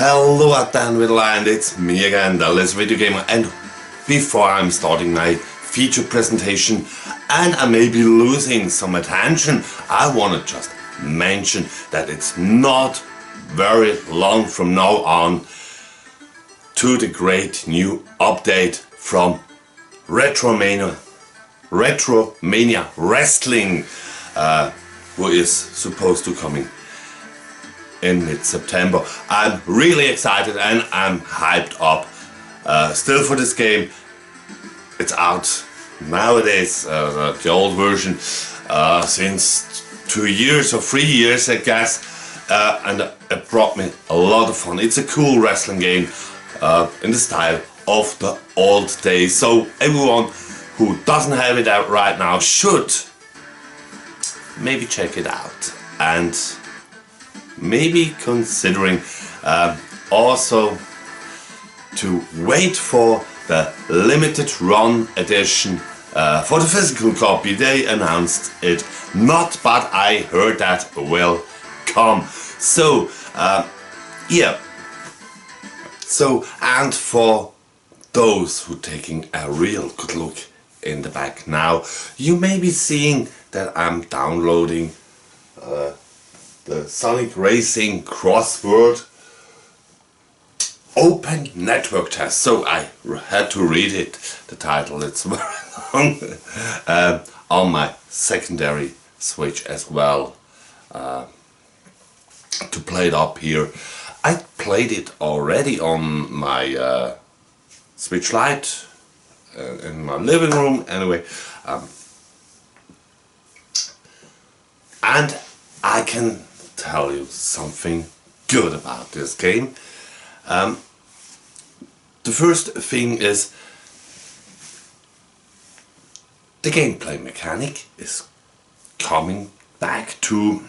Hello out there with land, it's me again, the Lazy Video Gamer, and before I'm starting my feature presentation and I may be losing some attention, I want to just mention that it's not very long from now on to the great new update from Retromania Wrestling, who is supposed to coming in mid-September. I'm really excited and I'm hyped up still for this game. It's out nowadays, the old version, since 2 years or 3 years I guess, and it brought me a lot of fun. It's a cool wrestling game in the style of the old days, so everyone who doesn't have it out right now should maybe check it out, and maybe considering also to wait for the limited run edition for the physical copy. They announced it not, but I heard that will come. So yeah, so, and for those who are taking a real good look in the back now, you may be seeing that I'm downloading the Sonic Racing Crossword Open Network Test. So I had to read it, the title, it's very long, on my secondary Switch as well, to play it up here. I played it already on my Switch Lite in my living room anyway, and I can tell you something good about this game. The first thing is the gameplay mechanic is coming back to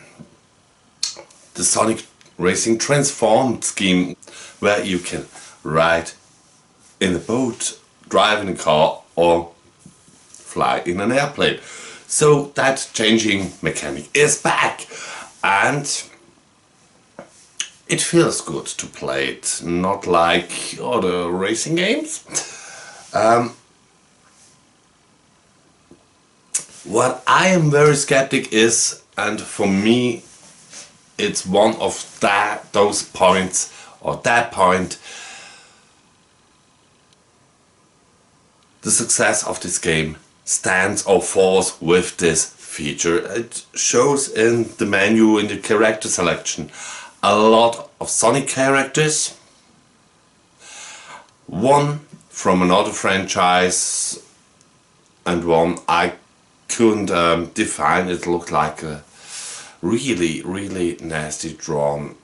the Sonic Racing Transformed scheme, where you can ride in a boat, drive in a car, or fly in an airplane. So that changing mechanic is back, and it feels good to play it, not like other racing games. What I am very skeptic is, and for me it's one of those points, or that point, the success of this game stands or falls with this feature. It shows in the menu, in the character selection, a lot of Sonic characters, one from another franchise and one I couldn't define. It looked like a really nasty drawn,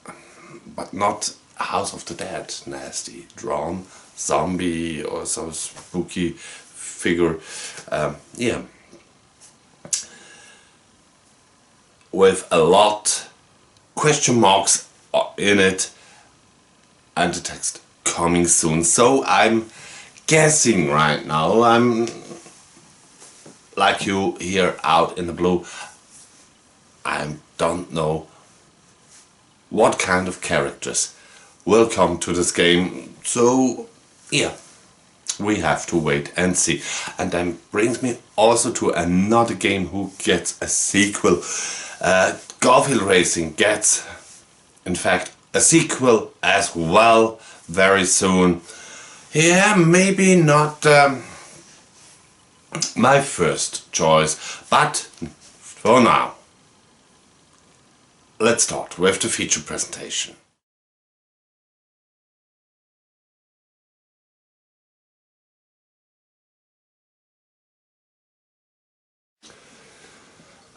but not House of the Dead nasty drawn zombie or some spooky figure, yeah, with a lot question marks in it and the text coming soon. So I'm guessing right now, I'm like you here out in the blue, I don't know what kind of characters will come to this game. So yeah, we have to wait and see. And then brings me also to another game who gets a sequel. Garfield Racing gets, in fact, a sequel as well very soon. Yeah, maybe not my first choice, but for now, let's start with the feature presentation.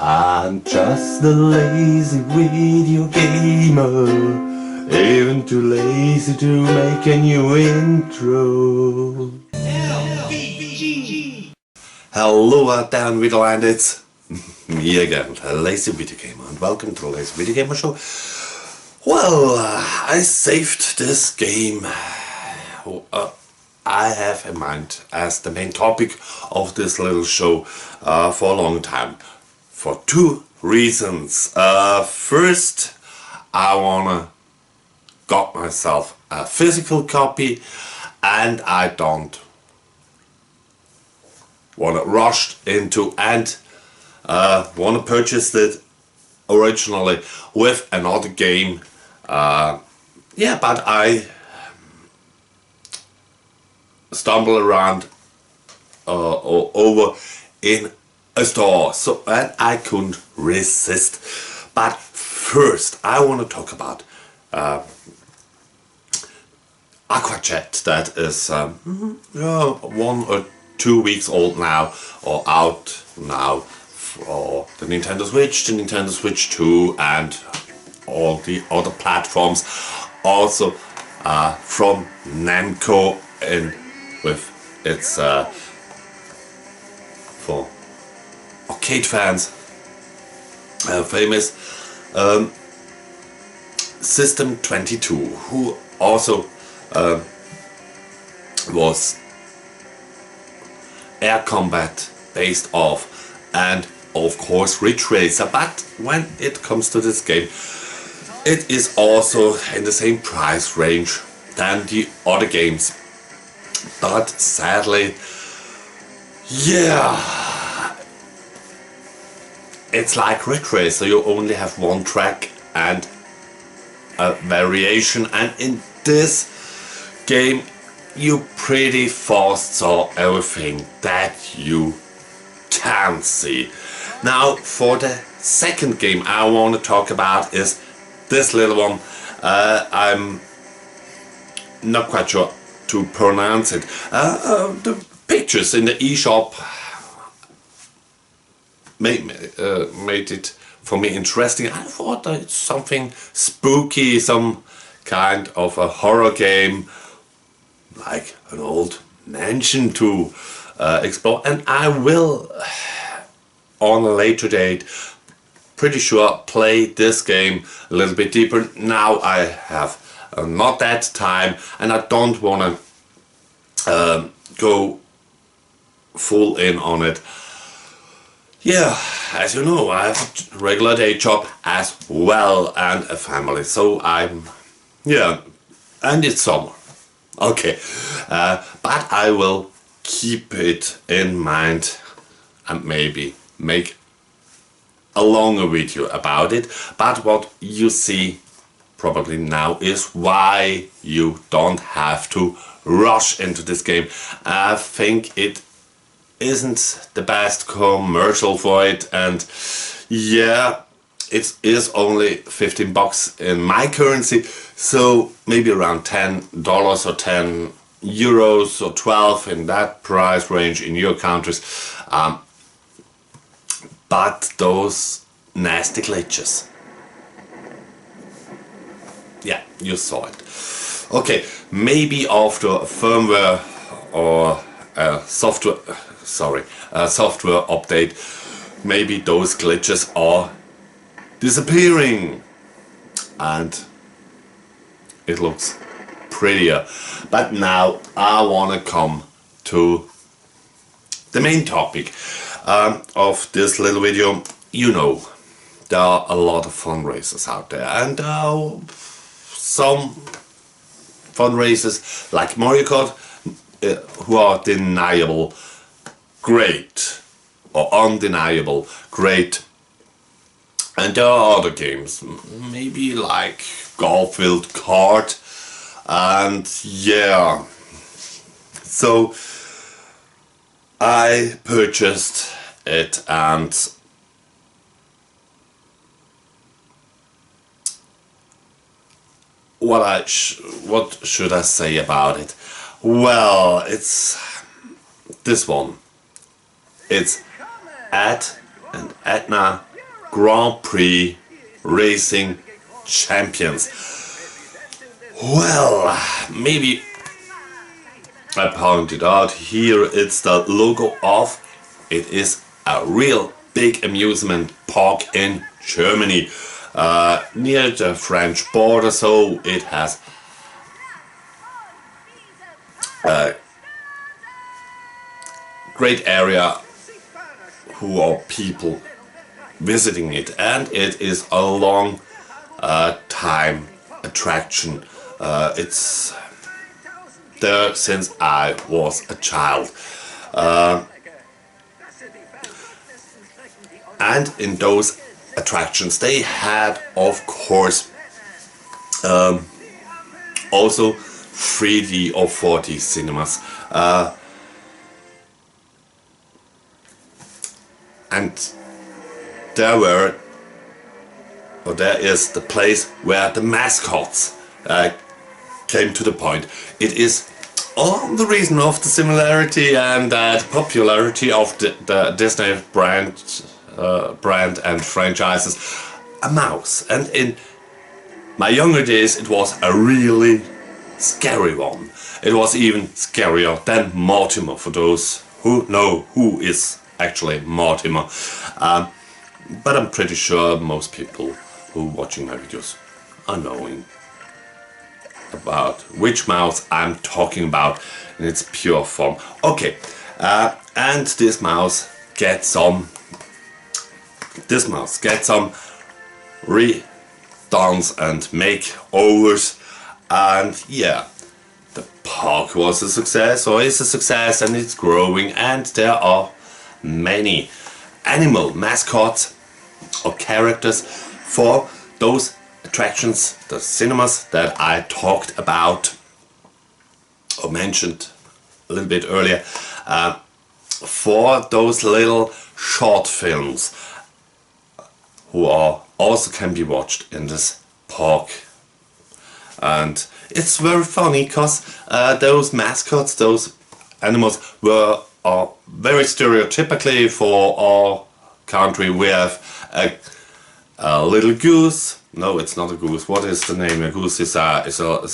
I'm just a lazy video gamer, even too lazy to make a new intro. LVG. Hello out there in Videoland, it's me again, the Lazy Video Gamer, and welcome to the Lazy Video Gamer Show. Well, I saved this game I have in mind as the main topic of this little show for a long time. For two reasons. First, I wanna got myself a physical copy, and I don't want to rush into and want to purchase it originally with another game. Yeah, but I stumble around or over in a store, so and I couldn't resist. But first I want to talk about Aquajet, that is 1 or 2 weeks old now, or out now for the Nintendo Switch, the Nintendo Switch 2 and all the other platforms. Also from Namco, and with its for arcade fans famous System 22, who also was Air Combat based off, and of course Ridge Racer. But when it comes to this game, it is also in the same price range than the other games. But sadly, yeah, it's like Ridge Racer. You only have one track and a variation, and in this game you pretty fast saw everything that you can see. Now for the second game I want to talk about is this little one. I'm not quite sure to pronounce it. The pictures in the eShop made it for me interesting. I thought that it's something spooky, some kind of a horror game, like an old mansion to explore, and I will on a later date pretty sure play this game a little bit deeper. Now I have not that time, and I don't want to go full in on it. Yeah, as you know, I have a regular day job as well and a family, so yeah, and it's summer. Okay, but I will keep it in mind and maybe make a longer video about it. But what you see probably now is why you don't have to rush into this game. I think it isn't the best commercial for it, and yeah, it is only 15 bucks in my currency, so maybe around $10 or 10 euros or 12 in that price range in your countries. But those nasty glitches, yeah, you saw it. Okay, maybe after a firmware or a software update, maybe those glitches are disappearing and it looks prettier. But now I want to come to the main topic of this little video. You know, there are a lot of fundraisers out there, and some fundraisers like Mario Kart who are deniable great or undeniable great, and there are other games maybe like Garfield Kart, and yeah, so I purchased it, and what should I say about it? Well, it's this one. It's Etna Grand Prix Racing Champions. Well, maybe I pointed out here, it's the logo of, it is a real big amusement park in Germany, near the French border, so it has a great area who are people visiting it, and it is a long time attraction It's there since I was a child. And in those attractions they had, of course, also 3D or 4D cinemas. And there is the place where the mascots came to the point. It is all the reason of the similarity and the popularity of the Disney brand and franchises, a mouse. And in my younger days it was a really scary one. It was even scarier than Mortimer, for those who know who is actually Mortimer. But I'm pretty sure most people who are watching my videos are knowing about which mouse I'm talking about in its pure form. Okay, and this mouse gets some redons and makeovers, and yeah, the park was a success, or is a success, and it's growing, and there are many animal mascots or characters for those attractions, the cinemas that I talked about or mentioned a little bit earlier, for those little short films who are also can be watched in this park. And it's very funny because those mascots, those animals are very stereotypically for our country. We have a little goose. No, it's not a goose. What is the name? A goose is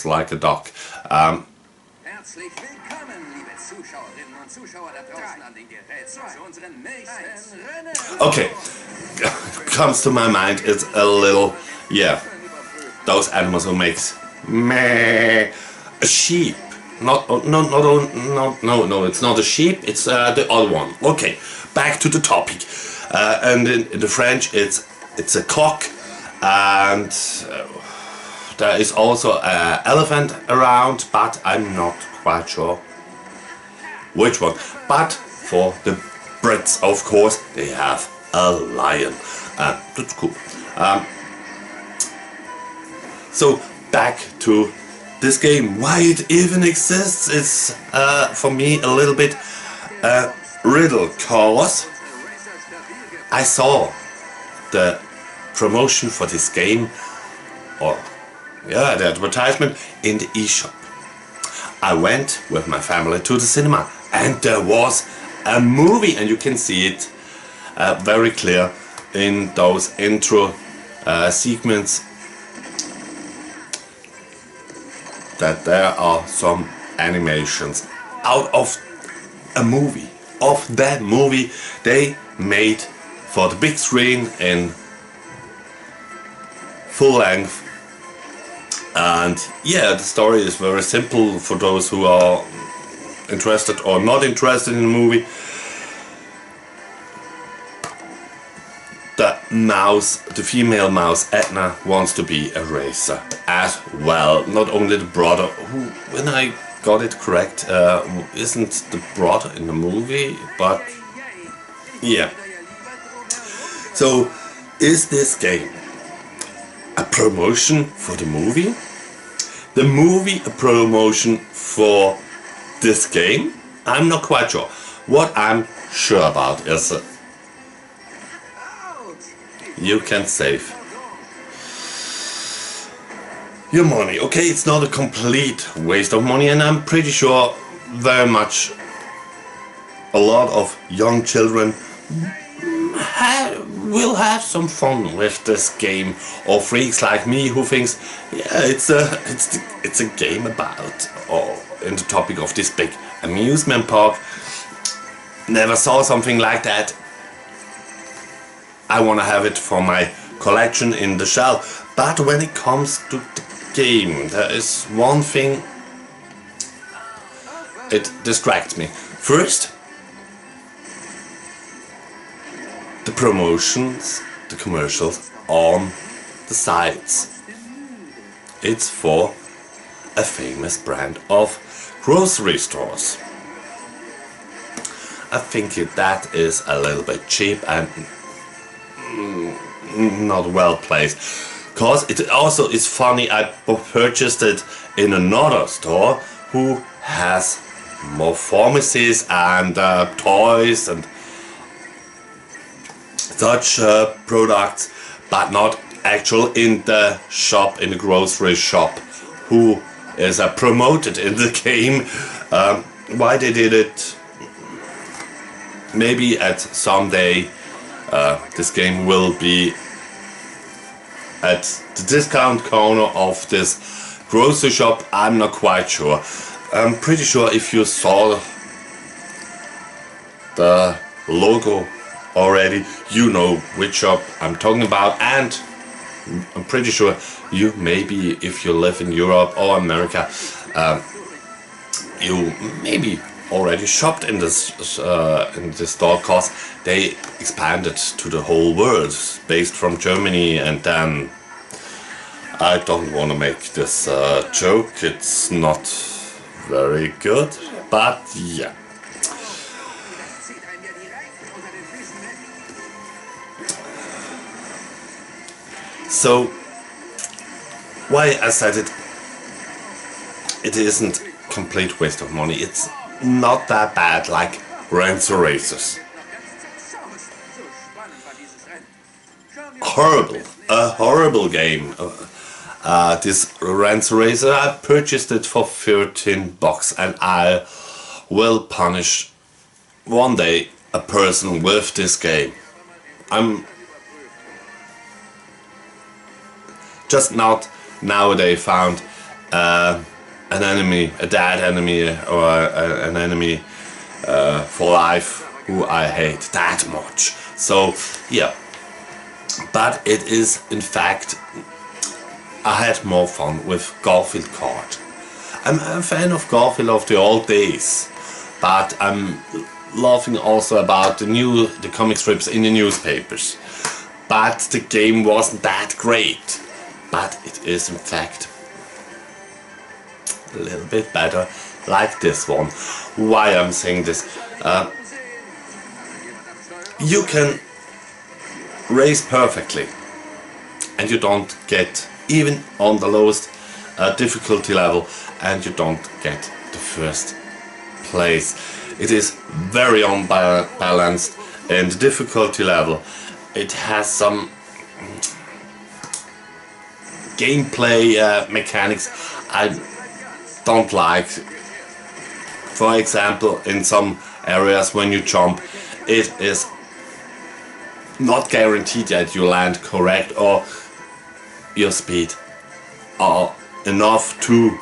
like a duck. Okay, comes to my mind. It's a little, yeah, those animals who makes meh. A sheep. No, it's not a sheep. It's the other one. Okay, back to the topic. And in the French, it's a cock, and there is also an elephant around, but I'm not quite sure which one. But for the Brits, of course, they have a lion. That's cool. So back to this game. Why it even exists is for me a little bit riddle, cause I saw the promotion for this game, or yeah, the advertisement in the eShop. I went with my family to the cinema, and there was a movie, and you can see it very clear in those intro segments that there are some animations out of a movie, of that movie they made for the big screen in full length. And yeah, the story is very simple for those who are interested or not interested in the movie. The mouse, the female mouse Edna, wants to be a racer as well. Not only the brother, who, when I got it correct, isn't the brother in the movie, but yeah. So, is this game a promotion for the movie? The movie a promotion for this game? I'm not quite sure. What I'm sure about is you can save your money. Okay, it's not a complete waste of money, and I'm pretty sure very much a lot of young children will have some fun with this game, or freaks like me who thinks, yeah, it's a game about, or in the topic of this big amusement park. Never saw something like that. I want to have it for my collection in the shelf. But when it comes to the game, there is one thing, it distracts me. First, the promotions, the commercials on the sides. It's for a famous brand of grocery stores. I think that is a little bit cheap and not well placed. Because it also is funny, I purchased it in another store who has more pharmacies and toys and such products, but not actual in the shop, in the grocery shop, who is promoted in the game. Why they did it? Maybe at someday this game will be at the discount corner of this grocery shop. I'm not quite sure. I'm pretty sure if you saw the logo already, you know which shop I'm talking about, and I'm pretty sure you, maybe if you live in Europe or America, you maybe already shopped in this store, cause they expanded to the whole world, based from Germany. And then I don't want to make this joke, it's not very good, but yeah. So why I said it isn't complete waste of money. It's not that bad like Ransom Racers. Horrible, a horrible game. This Ransom Racer, I purchased it for 13 bucks, and I will punish one day a person with this game. I'm just not nowadays found an enemy, a dead enemy, or an enemy for life who I hate that much. So yeah, but it is in fact, I had more fun with Garfield Kart. I'm a fan of Garfield of the old days, but I'm laughing also about the comic strips in the newspapers. But the game wasn't that great. But it is in fact a little bit better, like this one. Why I'm saying this? You can race perfectly, and you don't get even on the lowest difficulty level, and you don't get the first place. It is very unbalanced in the difficulty level. It has some gameplay mechanics I don't like. For example, in some areas when you jump, it is not guaranteed that you land correct or your speed are enough to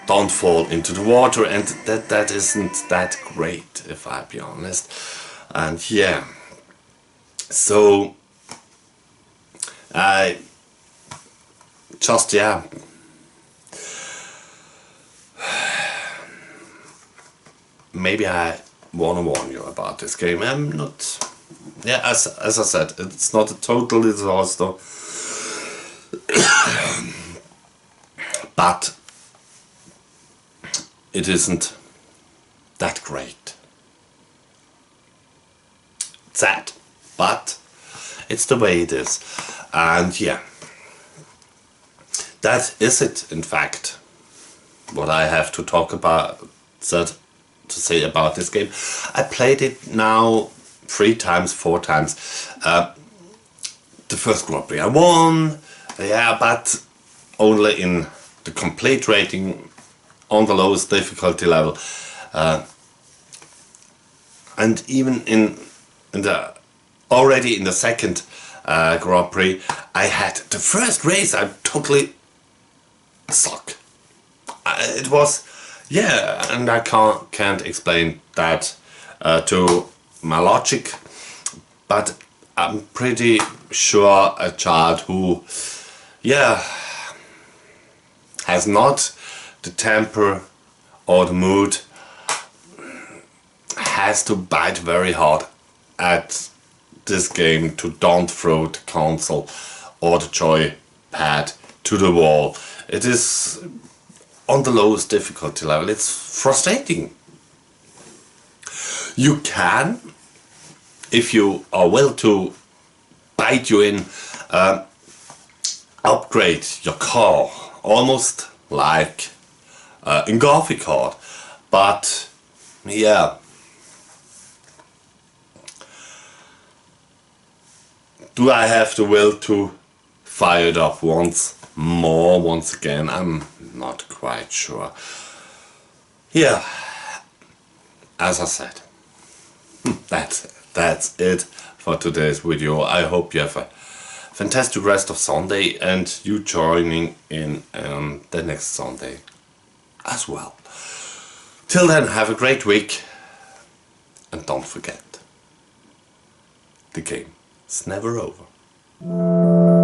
don't fall into the water, and that isn't that great, if I be honest. And yeah, so I just, yeah, maybe I want to warn you about this game. I'm not, yeah, as I said, it's not a total disaster, but it isn't that great. It's sad, but it's the way it is. And yeah, that is it, in fact, what I have to talk about, to say about this game. I played it now 3 times, 4 times. The first Grand Prix I won, yeah, but only in the complete rating on the lowest difficulty level. And even in the already in the second Grand Prix, I had the first race I totally suck. It was, yeah, and I can't explain that to my logic, but I'm pretty sure a child who, yeah, has not the temper or the mood has to bite very hard at this game to don't throw the console or the joypad to the wall. It is on the lowest difficulty level. It's frustrating. You can, if you are will to bite you in, upgrade your car, almost like in graphic card, but yeah, do I have the will to fire it up once again? I'm not quite sure. Yeah, as I said, that's it for today's video. I hope you have a fantastic rest of Sunday and you joining in the next Sunday as well. Till then, have a great week and don't forget, the game is never over.